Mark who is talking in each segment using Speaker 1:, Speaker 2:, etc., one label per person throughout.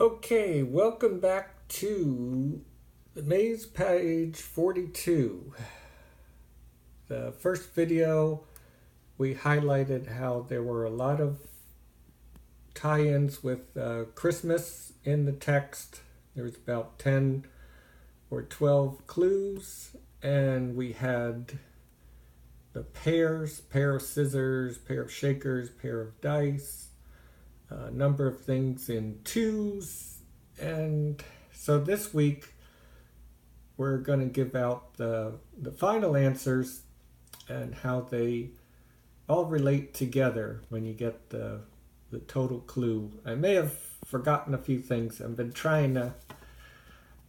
Speaker 1: Okay, welcome back to the maze page 42. The first video we highlighted how there were a lot of tie-ins with Christmas in the text. There was about 10 or 12 clues, and we had the pairs, pair of scissors, pair of shakers, pair of dice, a number of things in twos. And so this week we're going to give out the final answers and how they all relate together when you get the total clue. I may have forgotten a few things. I've been trying to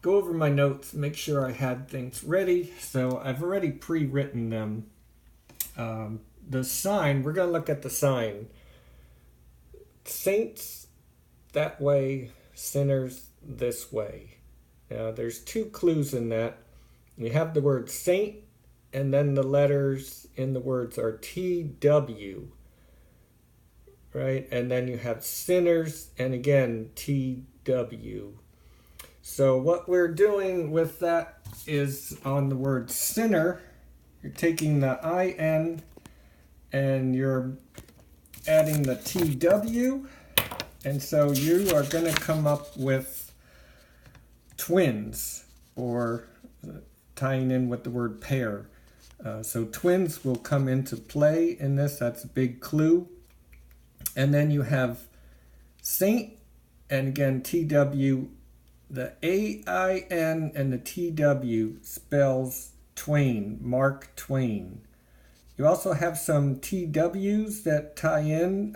Speaker 1: go over my notes, make sure I had things ready. So I've already pre-written them. The sign, we're going to look at the sign. Saints that way, sinners this way. Now there's two clues in that. You have the word saint, and then the letters in the words are TW, right? And then you have sinners, and again TW. So what we're doing with that is on the word sinner, you're taking the IN and you're adding the TW, and so you are going to come up with twins, or tying in with the word pair. So twins will come into play in this. That's a big clue. And then you have saint, and again TW. The AIN and the TW spells Twain, Mark Twain. You also have some TWs that tie in.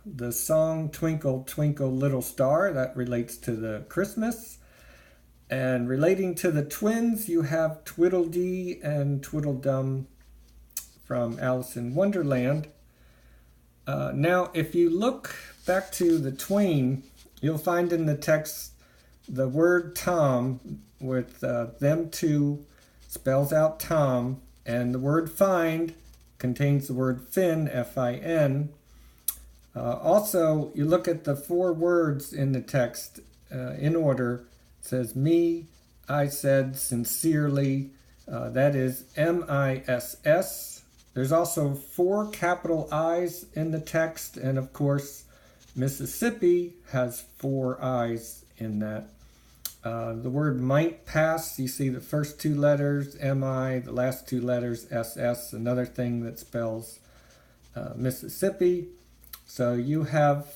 Speaker 1: The song Twinkle, Twinkle, Little Star, that relates to the Christmas. And relating to the twins, you have Tweedledee and Tweedledum from Alice in Wonderland. Now, if you look back to the Twain, you'll find in the text the word Tom with them two spells out Tom, and the word find contains the word fin, F-I-N. Also, you look at the four words in the text in order. It says me, I said, sincerely. That is M-I-S-S. There's also four capital I's in the text, and of course, Mississippi has four I's in that. The word might pass, you see the first two letters, M-I, the last two letters, S-S, another thing that spells Mississippi. So you have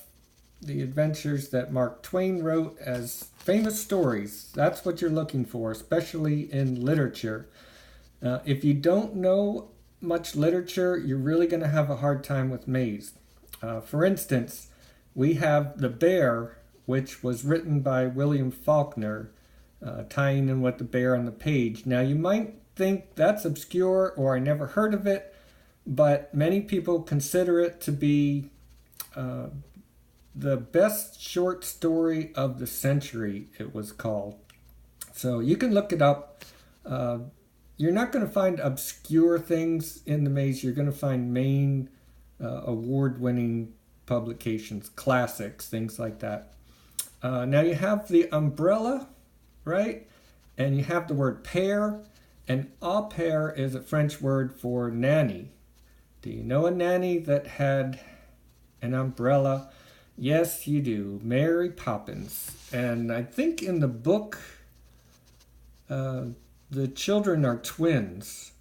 Speaker 1: the adventures that Mark Twain wrote as famous stories. That's what you're looking for, especially in literature. If you don't know much literature, you're really going to have a hard time with maze. For instance, we have The Bear, which was written by William Faulkner, tying in with the bear on the page. Now you might think that's obscure or I never heard of it, but many people consider it to be the best short story of the century, it was called. So you can look it up. You're not going to find obscure things in the maze. You're going to find main award-winning publications, classics, things like that. Now you have the umbrella, right? And you have the word pair, and au pair is a French word for nanny. Do you know a nanny that had an umbrella? Yes, you do. Mary Poppins. And I think in the book, the children are twins,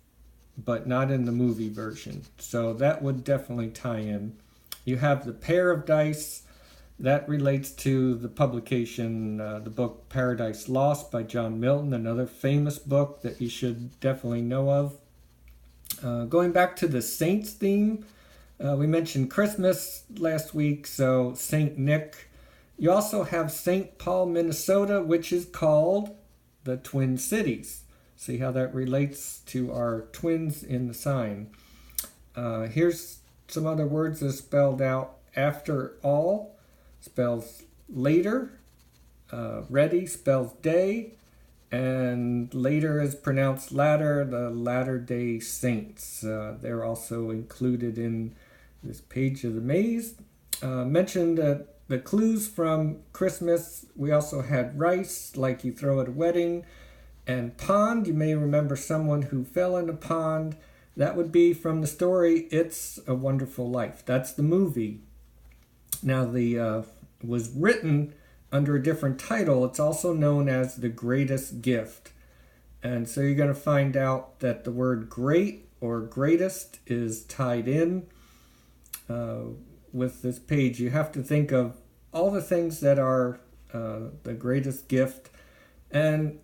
Speaker 1: but not in the movie version. So that would definitely tie in. You have the pair of dice. That relates to the publication, the book Paradise Lost by John Milton, another famous book that you should definitely know of. Going back to the Saints theme, we mentioned Christmas last week, so Saint Nick. You also have St. Paul, Minnesota, which is called the Twin Cities. See how that relates to our twins in the sign. Here's some other words that are spelled out. After all spells later, ready spells day, and later is pronounced latter, the Latter-day Saints. They're also included in this page of the maze. Mentioned that the clues from Christmas, we also had rice, like you throw at a wedding, and pond. You may remember someone who fell in a pond. That would be from the story It's a Wonderful Life. That's the movie. Now, the was written under a different title. It's also known as The Greatest Gift. And so you're going to find out that the word great or greatest is tied in with this page. You have to think of all the things that are the greatest gift. And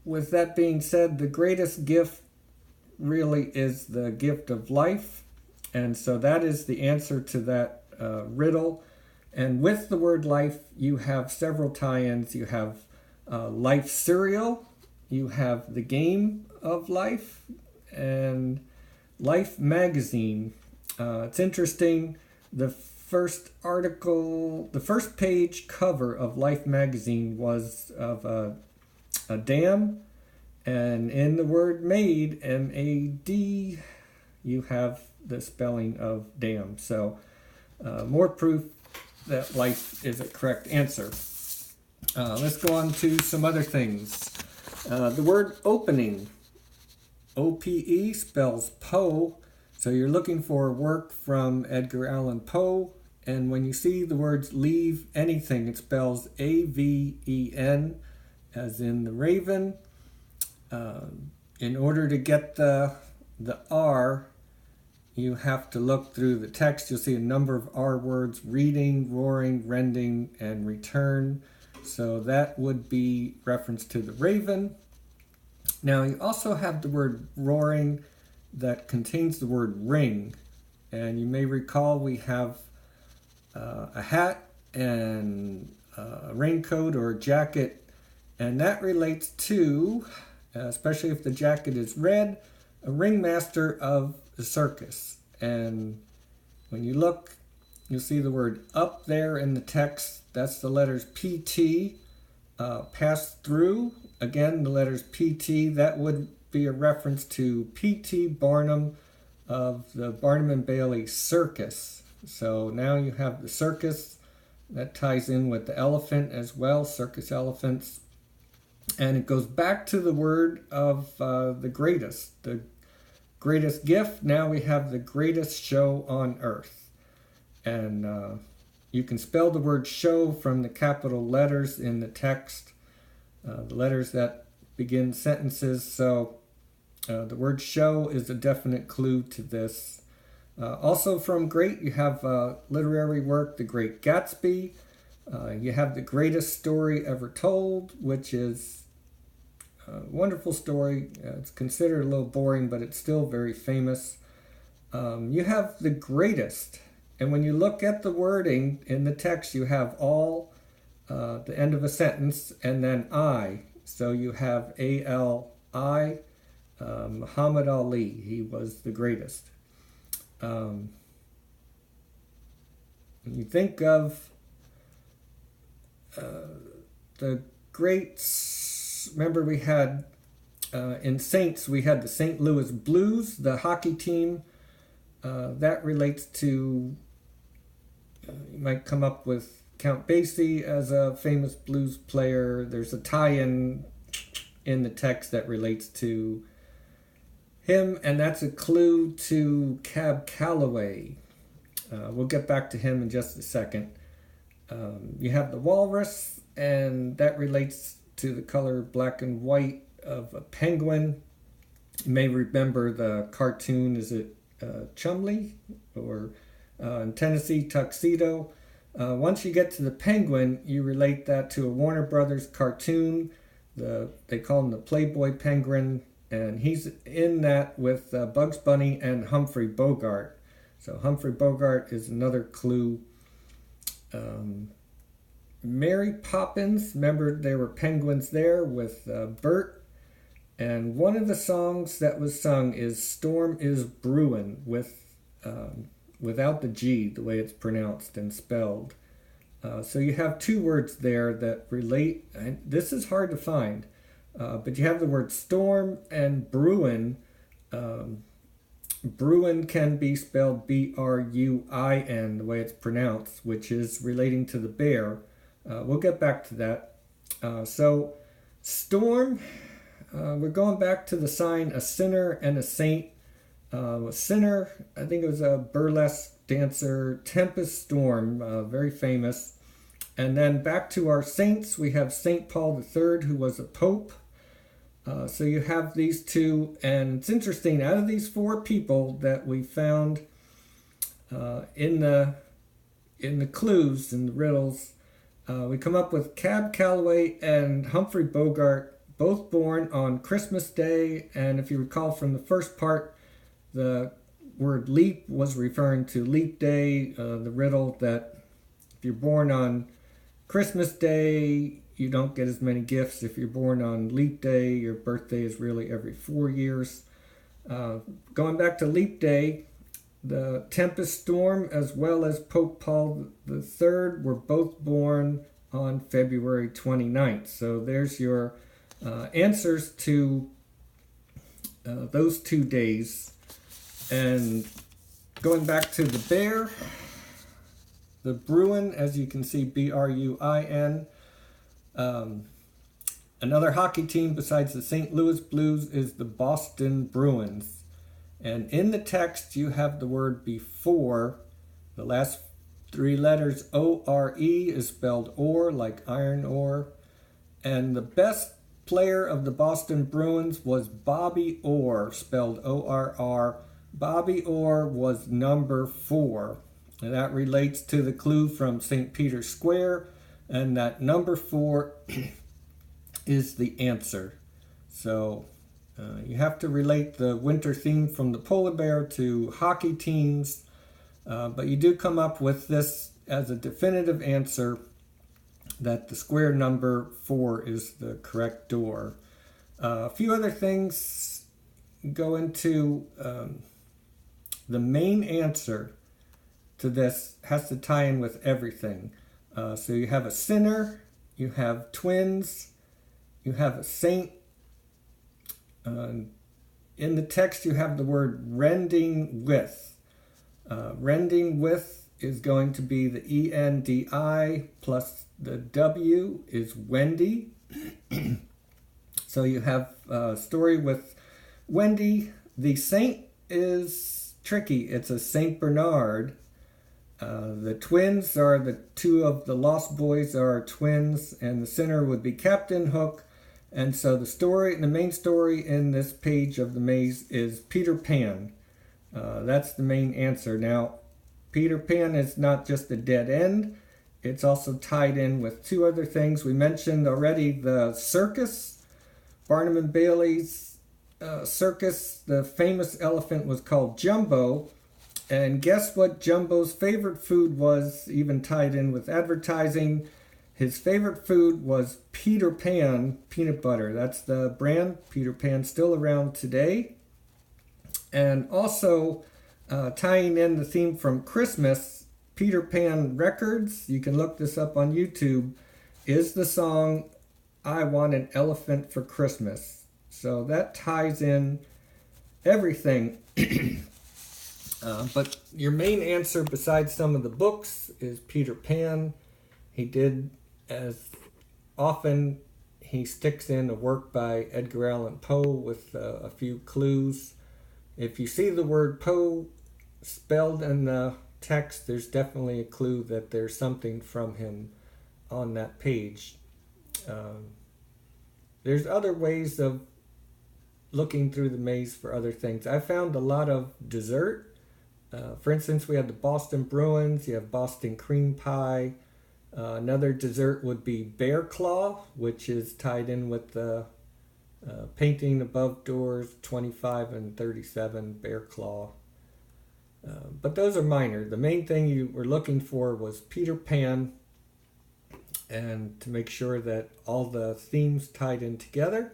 Speaker 1: with that being said, the greatest gift really is the gift of life. And so that is the answer to that riddle. And with the word life, you have several tie-ins. You have life cereal, you have the game of life, and Life magazine. It's interesting, the first page cover of Life magazine was of a dam, and in the word made, M-A-D, you have the spelling of dam. So more proof that life is a correct answer. Let's go on to some other things. The word opening, O-P-E, spells Poe. So you're looking for work from Edgar Allan Poe. And when you see the words leave anything, it spells A-V-E-N, as in the raven. In order to get the R, you have to look through the text. You'll see a number of R words: reading, roaring, rending, and return. So that would be reference to the raven. Now you also have the word roaring that contains the word ring. And you may recall we have a hat and a raincoat or a jacket. And that relates to, especially if the jacket is red, a ringmaster of the circus. And when you look, you'll see the word up there in the text. That's the letters PT. Pass through, again, the letters PT. That would be a reference to P.T. Barnum of the Barnum and Bailey Circus. So now you have the circus. That ties in with the elephant as well, circus elephants. And it goes back to the word of the greatest gift. Now we have the greatest show on earth. And you can spell the word show from the capital letters in the text, the letters that begin sentences. So the word show is a definite clue to this. Also from great, you have literary work, The Great Gatsby. You have The Greatest Story Ever Told, which is a wonderful story. It's considered a little boring, but it's still very famous. You have The Greatest. And when you look at the wording in the text, you have all, the end of a sentence, and then I. So you have A-L-I, Muhammad Ali. He was the greatest. When you think of the greats, remember we had, in Saints, we had the St. Louis Blues, the hockey team. That relates to, you might come up with Count Basie as a famous blues player. There's a tie-in in the text that relates to him, and that's a clue to Cab Calloway. We'll get back to him in just a second. You have the walrus, and that relates to the color black and white of a penguin. You may remember the cartoon, is it Chumley, or in Tennessee, Tuxedo. Once you get to the penguin, you relate that to a Warner Brothers cartoon. They call him the Playboy Penguin, and he's in that with Bugs Bunny and Humphrey Bogart. So Humphrey Bogart is another clue. Mary Poppins, remember there were penguins there with Bert. And one of the songs that was sung is Storm is Brewin', without the G, the way it's pronounced and spelled. So you have two words there that relate, and this is hard to find, but you have the word storm and Bruin. Bruin can be spelled Bruin, the way it's pronounced, which is relating to the bear. We'll get back to that. So, storm, we're going back to the sign a sinner and a saint. A sinner, I think it was a burlesque dancer, Tempest Storm, very famous. And then back to our saints, we have St. Paul III, who was a pope. So you have these two, and it's interesting, out of these four people that we found in the clues, in the riddles, we come up with Cab Calloway and Humphrey Bogart, both born on Christmas Day, and if you recall from the first part, the word leap was referring to leap day, the riddle that if you're born on Christmas Day, you don't get as many gifts. If you're born on leap day, your birthday is really every 4 years. Going back to leap day, the Tempest Storm as well as Pope Paul III were both born on February 29th. So there's your answers to those 2 days. And going back to the bear, the Bruin, as you can see, Bruin. Another hockey team besides the St. Louis Blues is the Boston Bruins. And in the text, you have the word before. The last 3 letters, O-R-E, is spelled ore, like iron ore. And the best player of the Boston Bruins was Bobby Orr, spelled O-R-R. Bobby Orr was number 4. And that relates to the clue from St. Peter's Square. And that number 4 is the answer. So you have to relate the winter theme from the polar bear to hockey teams. But you do come up with this as a definitive answer that the square number 4 is the correct door. A few other things go into the main answer to this has to tie in with everything. So you have a sinner, you have twins, you have a saint. In the text you have the word rending with. Rending with is going to be the E-N-D-I plus the W is Wendy. So you have a story with Wendy. The saint is tricky. It's a Saint Bernard. The twins are the 2 of the Lost Boys are twins, and the sinner would be Captain Hook. And so the main story in this page of the maze is Peter Pan. That's the main answer. Now, Peter Pan is not just a dead end. It's also tied in with 2 other things. We mentioned already the circus, Barnum and Bailey's circus. The famous elephant was called Jumbo. And guess what Jumbo's favorite food was, even tied in with advertising? His favorite food was Peter Pan peanut butter. That's the brand. Peter Pan, still around today. And also tying in the theme from Christmas, Peter Pan Records, you can look this up on YouTube, is the song I Want an Elephant for Christmas. So that ties in everything. But your main answer, besides some of the books, is Peter Pan. He did, as often, he sticks in a work by Edgar Allan Poe with a few clues. If you see the word Poe spelled in the text, there's definitely a clue that there's something from him on that page. There's other ways of looking through the maze for other things. I found a lot of dessert. For instance, we have the Boston Bruins, you have Boston cream pie. Another dessert would be bear claw, which is tied in with the painting above doors 25 and 37, bear claw. But those are minor. The main thing you were looking for was Peter Pan, and to make sure that all the themes tied in together.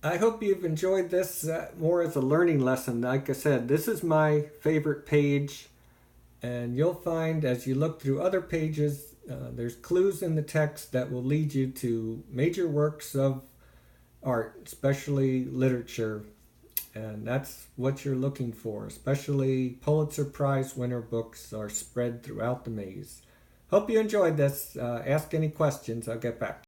Speaker 1: I hope you've enjoyed this more as a learning lesson. Like I said, this is my favorite page, and you'll find as you look through other pages, there's clues in the text that will lead you to major works of art, especially literature. And that's what you're looking for, especially Pulitzer Prize winner books are spread throughout the maze. Hope you enjoyed this. Ask any questions, I'll get back.